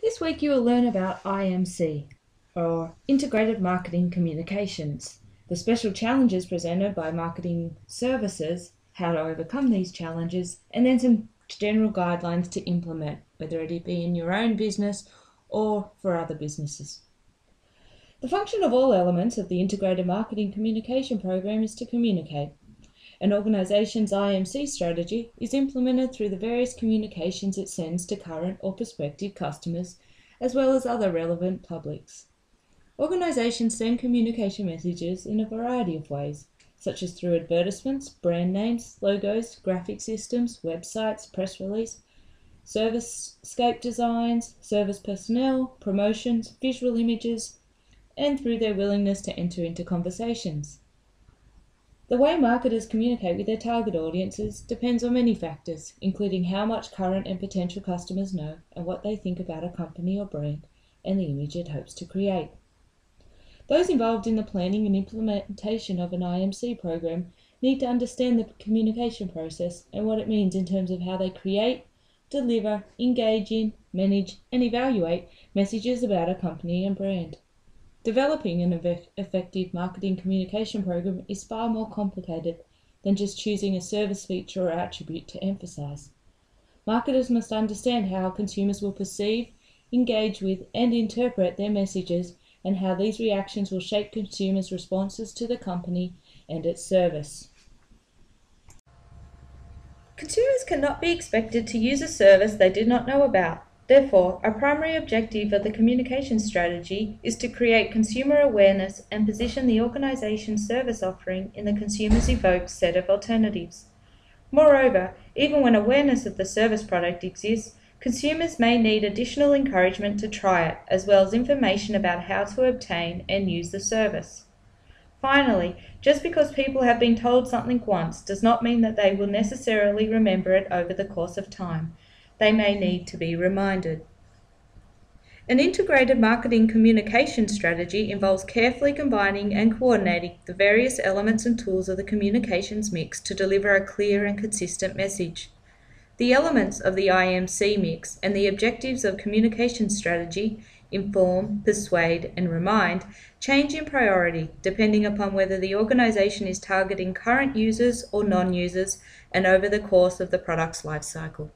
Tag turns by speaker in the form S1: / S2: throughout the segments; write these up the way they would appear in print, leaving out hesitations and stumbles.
S1: This week you will learn about IMC, or Integrated Marketing Communications, the special challenges presented by marketing services, how to overcome these challenges, and then some general guidelines to implement, whether it be in your own business or for other businesses. The function of all elements of the Integrated Marketing Communication Program is to communicate. An organization's IMC strategy is implemented through the various communications it sends to current or prospective customers, as well as other relevant publics. Organizations send communication messages in a variety of ways, such as through advertisements, brand names, logos, graphic systems, websites, press release, service scope designs, service personnel, promotions, visual images, and through their willingness to enter into conversations. The way marketers communicate with their target audiences depends on many factors, including how much current and potential customers know and what they think about a company or brand and the image it hopes to create. Those involved in the planning and implementation of an IMC program need to understand the communication process and what it means in terms of how they create, deliver, engage in, manage, and evaluate messages about a company and brand. Developing an effective marketing communication program is far more complicated than just choosing a service feature or attribute to emphasize. Marketers must understand how consumers will perceive, engage with, and interpret their messages, and how these reactions will shape consumers' responses to the company and its service. Consumers cannot be expected to use a service they did not know about. Therefore, a primary objective of the communication strategy is to create consumer awareness and position the organization's service offering in the consumer's evoked set of alternatives. Moreover, even when awareness of the service product exists, consumers may need additional encouragement to try it, as well as information about how to obtain and use the service. Finally, just because people have been told something once does not mean that they will necessarily remember it over the course of time. They may need to be reminded. An integrated marketing communication strategy involves carefully combining and coordinating the various elements and tools of the communications mix to deliver a clear and consistent message. The elements of the IMC mix and the objectives of communication strategy, inform, persuade, and remind, change in priority depending upon whether the organization is targeting current users or non-users and over the course of the product's life cycle.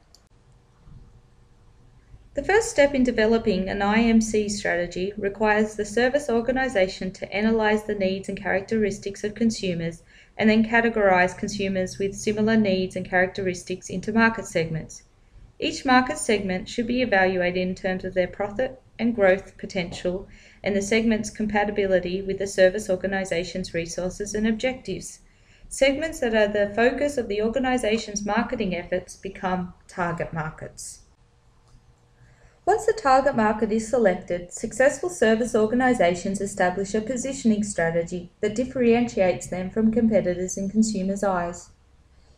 S1: The first step in developing an IMC strategy requires the service organization to analyze the needs and characteristics of consumers and then categorize consumers with similar needs and characteristics into market segments. Each market segment should be evaluated in terms of their profit and growth potential and the segment's compatibility with the service organization's resources and objectives. Segments that are the focus of the organization's marketing efforts become target markets. Once the target market is selected, successful service organizations establish a positioning strategy that differentiates them from competitors in consumers' eyes.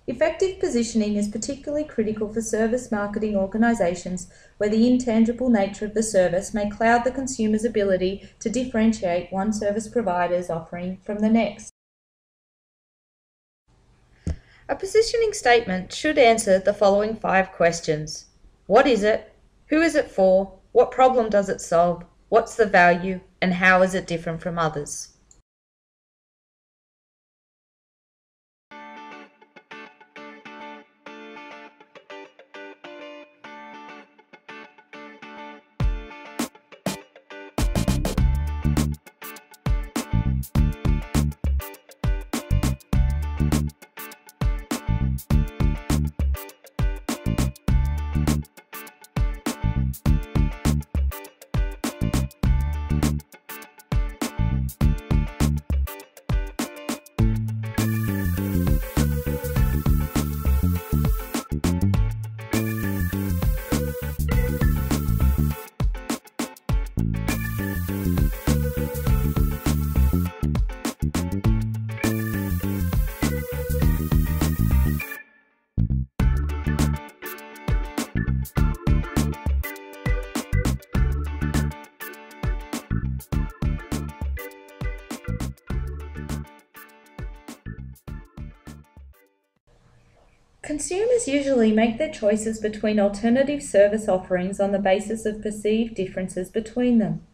S1: Effective positioning is particularly critical for service marketing organizations where the intangible nature of the service may cloud the consumer's ability to differentiate one service provider's offering from the next. A positioning statement should answer the following 5 questions. What is it? Who is it for? What problem does it solve? What's the value? And how is it different from others?
S2: Consumers usually make their choices between alternative service offerings on the basis of perceived differences between them.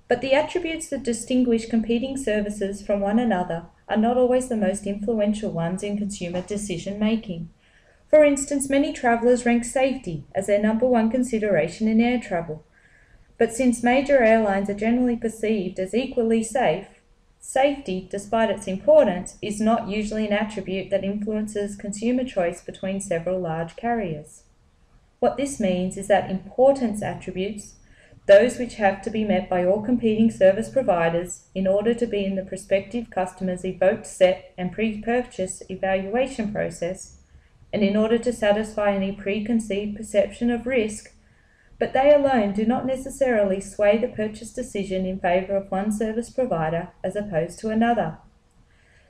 S2: But the attributes that distinguish competing services from one another are not always the most influential ones in consumer decision-making. For instance, many travellers rank safety as their number one consideration in air travel. But since major airlines are generally perceived as equally safe, safety, despite its importance, is not usually an attribute that influences consumer choice between several large carriers. What this means is that importance attributes, those which have to be met by all competing service providers in order to be in the prospective customer's evoked set and pre-purchase evaluation process, and in order to satisfy any preconceived perception of risk, but they alone do not necessarily sway the purchase decision in favour of one service provider as opposed to another.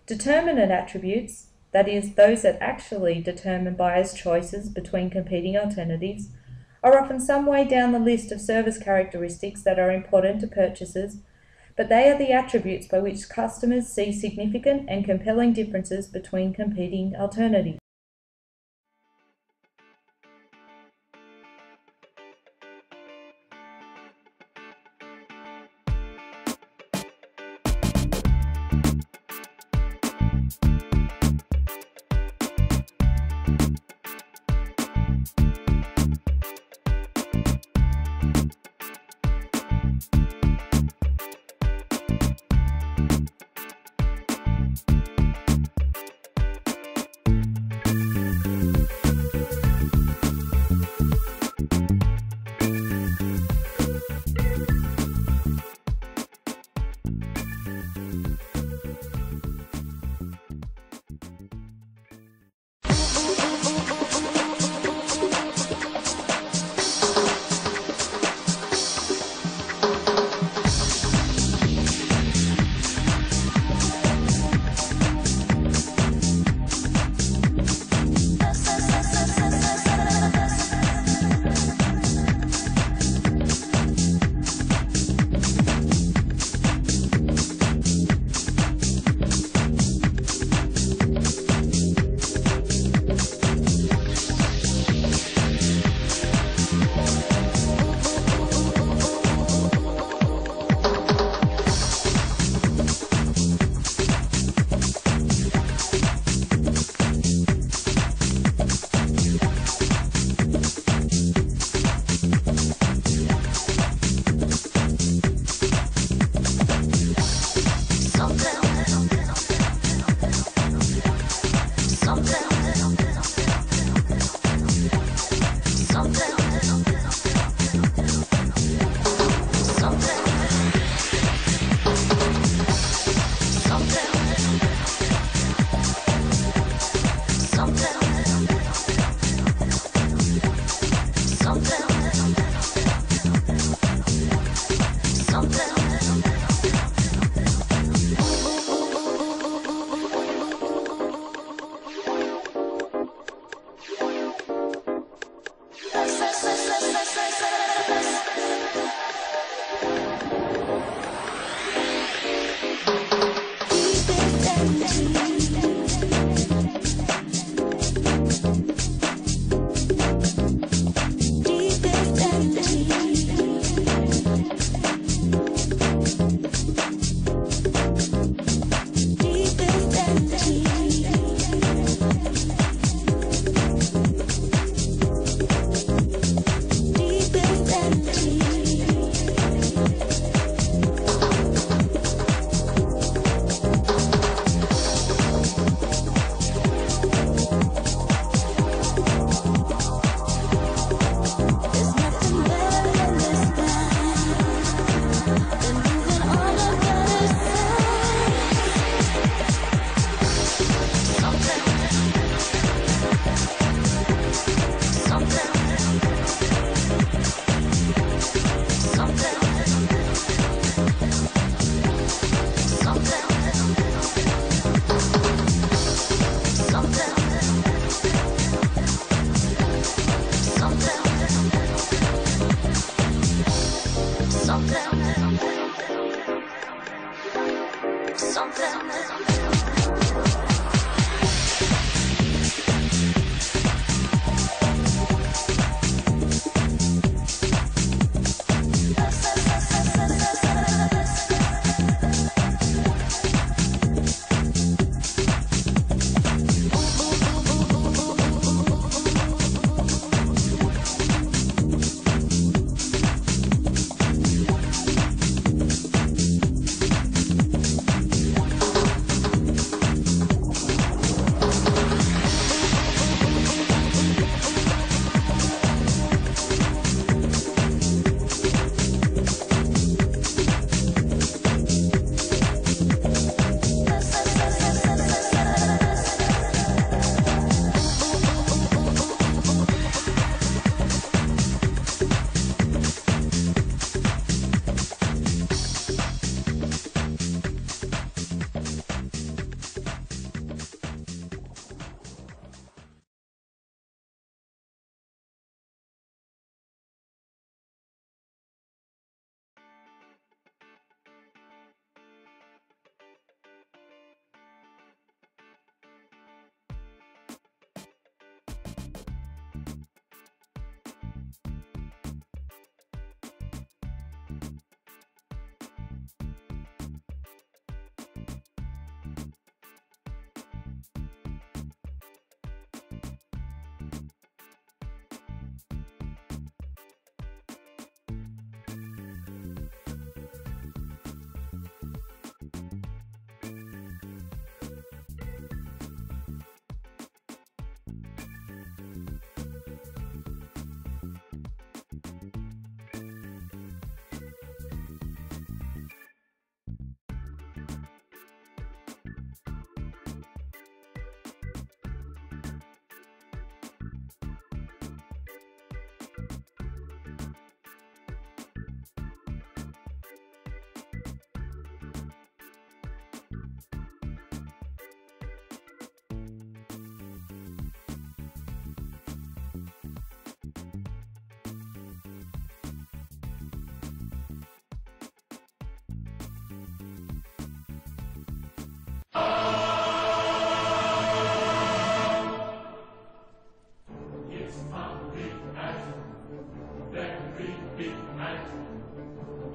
S2: Determinant attributes, that is, those that actually determine buyers' choices between competing alternatives, are often some way down the list of service characteristics that are important to purchasers, but they are the attributes by which customers see significant and compelling differences between competing alternatives.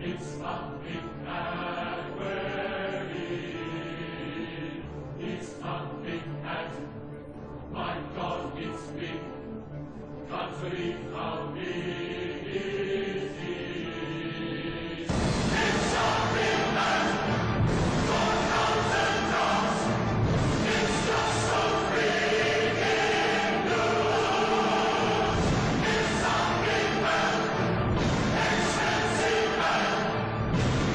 S3: It's thumping at Wherry. It's thumping at, my God, it's big. Can't believe how big it is. It's thumping at 4,000 knots. It's just so freaking loose. It's thumping at expensive man.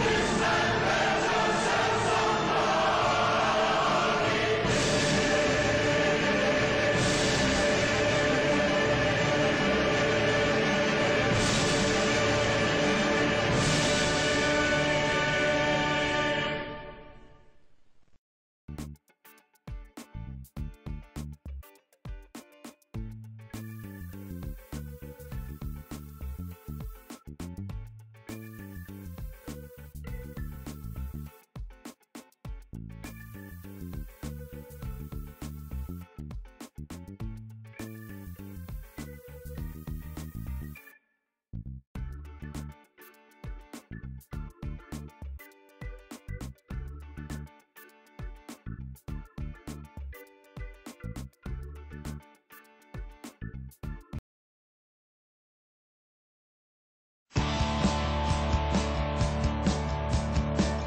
S3: It's that better sense of money.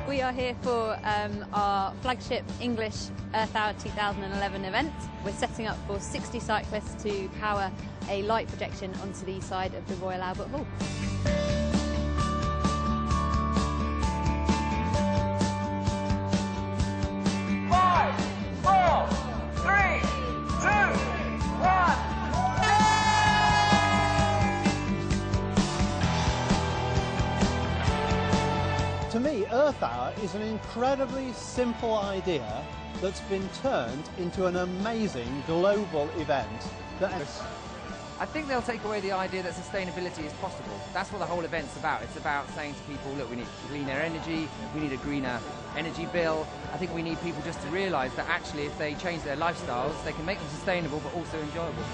S4: We are here for our flagship English Earth Hour 2011 event. We're setting up for 60 cyclists to power a light projection onto the side of the Royal Albert Hall.
S5: Five, four, three, two, one.
S6: To me, Earth Hour is an incredibly simple idea that's been turned into an amazing global event that
S7: I think they'll take away the idea that sustainability is possible. That's what the whole event's about. It's about saying to people, look, we need cleaner energy, we need a greener energy bill. I think we need people just to realise that actually if they change their lifestyles, they can make them sustainable but also enjoyable.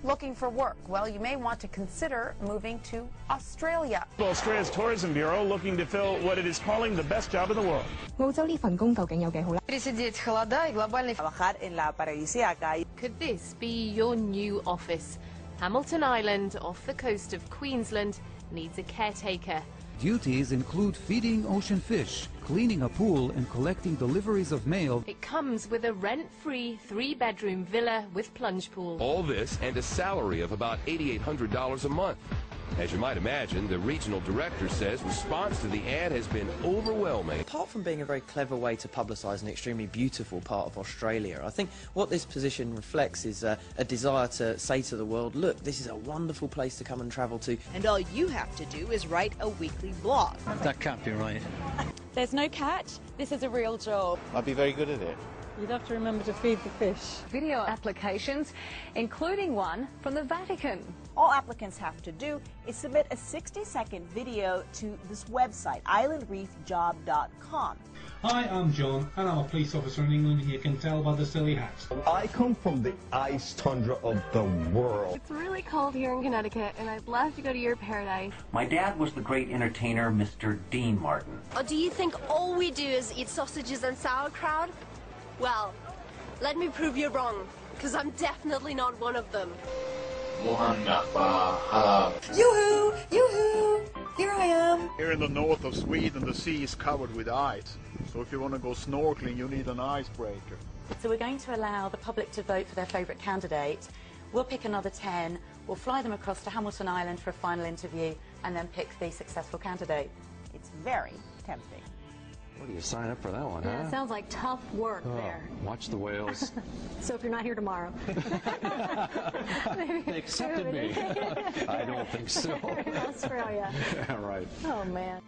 S8: looking for work? Well, you may want to consider moving to Australia.
S9: Australia's Tourism Bureau looking to fill what it is calling the best job in the world.
S10: 澳洲呢份工究竟有幾好呢？
S11: Trabajar en la paradisíaca.
S12: Could this be your new office? Hamilton Island, off the coast of Queensland, needs a caretaker.
S13: Duties include feeding ocean fish, cleaning a pool and collecting deliveries of mail.
S12: It comes with a rent-free 3-bedroom villa with plunge pool.
S14: All this and a salary of about $8,800 a month. As you might imagine, the regional director says response to the ad has been overwhelming.
S15: Apart from being a very clever way to publicise an extremely beautiful part of Australia, I think what this position reflects is a desire to say to the world, look, this is a wonderful place to come and travel to.
S16: And all you have to do is write a weekly blog.
S17: That can't be right.
S18: There's no catch. This is a real job.
S6: I'd be very good at it.
S19: You'd have to remember to feed the fish.
S20: Video applications, including one from the Vatican.
S21: All applicants have to do is submit a 60-second video to this website, islandreefjob.com.
S22: Hi, I'm John, and I'm a police officer in England. You can tell by the silly hat.
S23: I come from the ice tundra of the world.
S24: It's really cold here in Connecticut, and I'd love to go to your paradise.
S25: My dad was the great entertainer, Mr. Dean Martin.
S26: Or do you think all we do is eat sausages and sauerkraut? Well, let me prove you wrong, because I'm definitely not one of them.
S27: Yoo-hoo! Yoo-hoo! Here I am!
S28: Here in the north of Sweden, the sea is covered with ice. So if you want to go snorkeling, you need an icebreaker.
S29: So we're going to allow the public to vote for their favourite candidate. We'll pick another 10. We'll fly them across to Hamilton Island for a final interview and then pick the successful candidate.
S21: It's very tempting.
S30: What do you sign up for that one,
S24: Yeah,
S30: huh?
S24: sounds like tough work there.
S30: Watch the whales.
S24: So if you're not here tomorrow.
S30: They accepted me. I don't think so.
S24: In Australia.
S30: Yeah, right.
S24: Oh, man.